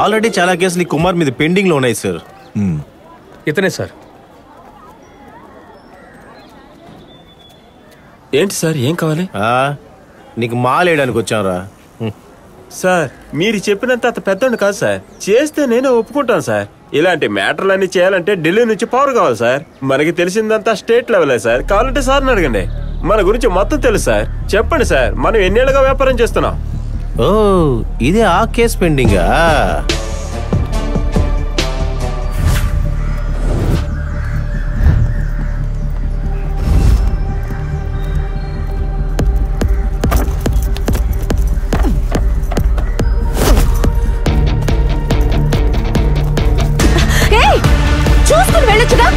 Already చాలా కేసులు ఈ కుమార్ మీద పెండింగ్ లో ఉన్నాయి సార్. ఇతనే సార్. ఏంటి సార్, ఏం కావాలి? నీకు మాలేయడానికి వచ్చానురా. సార్ మీరు చెప్పినంత అంత పెద్దోడు కాదు సార్, చేస్తే నేను ఒప్పుకుంటాను సార్. ఇలాంటి మ్యాటర్లన్నీ చేయాలంటే ఢిల్లీ నుంచి పవర్ కావాలి సార్. మనకి తెలిసిందంతా స్టేట్ లెవెలే సార్. కావాలంటే సార్ని అడగండి, మన గురించి మొత్తం తెలుసు సార్. చెప్పండి సార్, మనం ఎన్నేళ్ళుగా వ్యాపారం చేస్తున్నాం. ఓ ఇదే ఆ కేసు పెండింగా? చూసుకుని వెళ్ళొచ్చుగా.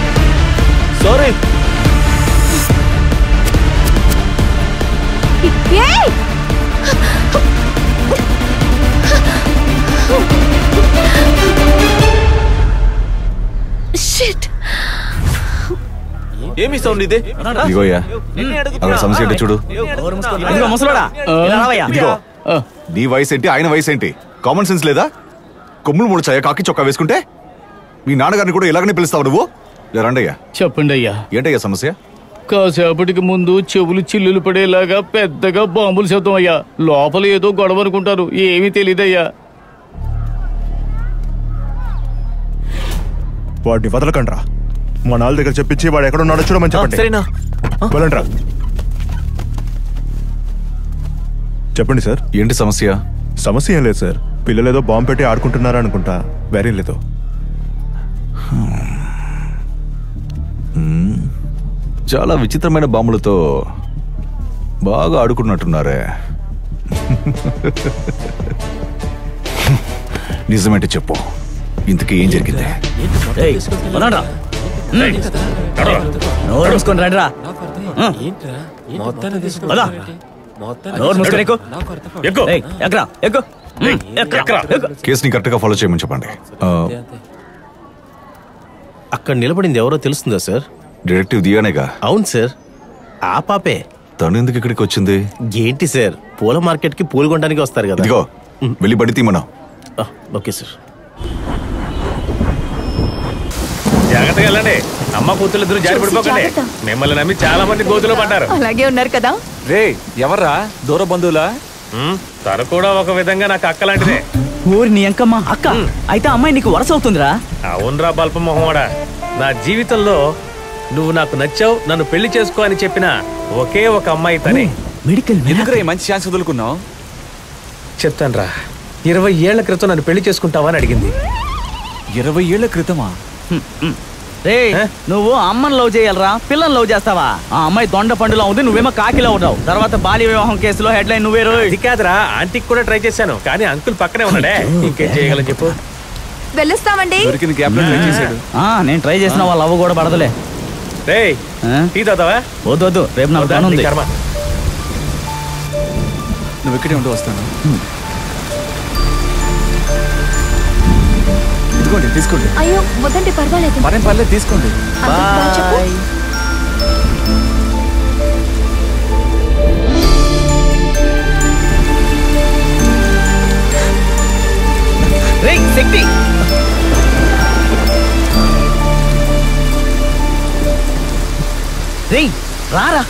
సారీ. ఏమి సౌండ్ ఇదే? ఇదిగోయ్యా, అక్కడ సమస్య ఏంటి చూడు. నీ వయసు ఏంటి, ఆయన వయసు ఏంటి? కామన్ సెన్స్ లేదా? కొమ్ములు ముడిచాయా కాకి చొక్కా వేసుకుంటే? మీ నాన్నగారిని కూడా ఇలాగనే పిలుస్తావు నువ్వు? రండయ్యా. చెప్పండి అయ్యా. ఏంటయ్యా సమస్య? కాసేపటికి ముందు చెవులు చిల్లులు పడేలాగా పెద్దగా బాంబులు శబ్దం అయ్యా. లోపల ఏదో గొడవ అనుకుంటారు, ఏమీ తెలీదయ్యా. వాడిని వదలకండ్రా. మా నాన్న దగ్గర చెప్పించి వాడు ఎక్కడ ఉన్నాడో చూడమని చెప్పండి. వెళ్ళండ్రా. చెప్పండి సార్. ఏంటి సమస్య? సమస్య ఏం లేదు సార్, పిల్లలు ఏదో బాంబు పెట్టి ఆడుకుంటున్నారా అనుకుంటా, వేరేం లేదు. చాలా విచిత్రమైన బాంబులతో బాగా ఆడుకున్నట్టున్నారే. నిజమేంటి చెప్పు, ఇంతకీ ఏం జరిగింది? కేసుని కరెక్ట్ గా ఫాలో చేయమని చెప్పండి. అక్కడ నిలబడింది ఎవరో తెలుస్తుందా సార్? డిటెక్టివ్ దియానేగా? అవును సార్, ఆ పాపే. తను ఎందుకు ఇక్కడికి వచ్చింది? ఏంటి సార్, పూల మార్కెట్ కి పూలు కొనడానికి వస్తారు కదా. ఇదిగో వెళ్ళి బడి తీమన్నా. Okay sir. జాగ్రత్తగా వెళ్ళండి, అమ్మ కూతురు ఇద్దరు జారి పడిపోకండి. మిమ్మల్ని నమ్మి చాలా మంది గోతులో పడ్డారు. అలాగే ఉన్నారు కదా. రే ఎవర్రా, దూర బంధువులా? తను కూడా ఒక విధంగా నాకు అక్క లాంటిదే. ఊరి నీ అంకమ్మ అక్క అయితే అమ్మాయి నీకు వరస అవుతుందిరా? అవునరా బల్ప మొహమాడా, నా జీవితంలో నువ్వు నాకు నచ్చావు, నన్ను పెళ్లి చేసుకో అని చెప్పిన ఒకే ఒక అమ్మాయి తనే. మెడికల్ మంచి ఛాన్స్ వదులుకున్నావు. చెప్తాను రా, 20 ఏళ్ల క్రితం నన్ను పెళ్లి చేసుకుంటావా అని అడిగింది. 20 ఏళ్ల క్రితమా? రే నువ్వు అమ్మని లవ్ చేయాలరా, పిల్లలు లవ్ చేస్తావా? ఆ అమ్మాయి దొండ పండులో ఉంది, నువ్వేమో కాకిలో ఉన్నావు. తర్వాత బాల్య వివాహం కేసులో హెడ్లైన్ నువ్వే. ఇది కాదురా, ఆంటీకి కూడా ట్రై చేశాను, కానీ అంకుల్ పక్కనే ఉన్నాడే. ఇంకేం చేయగలని చెప్పు. వెళ్ళొస్తామండి. నేను ట్రై చేసిన వాళ్ళ అవ్వ కూడా పడదలే. రే టీ తాగుతావా? వద్దు, రేపు నాకు పని ఉంది. నువ్వు ఇక్కడే ఉంటూ వస్తాను. తీసుకోండి. అయ్యో వద్దండి, పర్వాలేదు. మరేం పర్లేదు, తీసుకోండి. శక్తి రారా.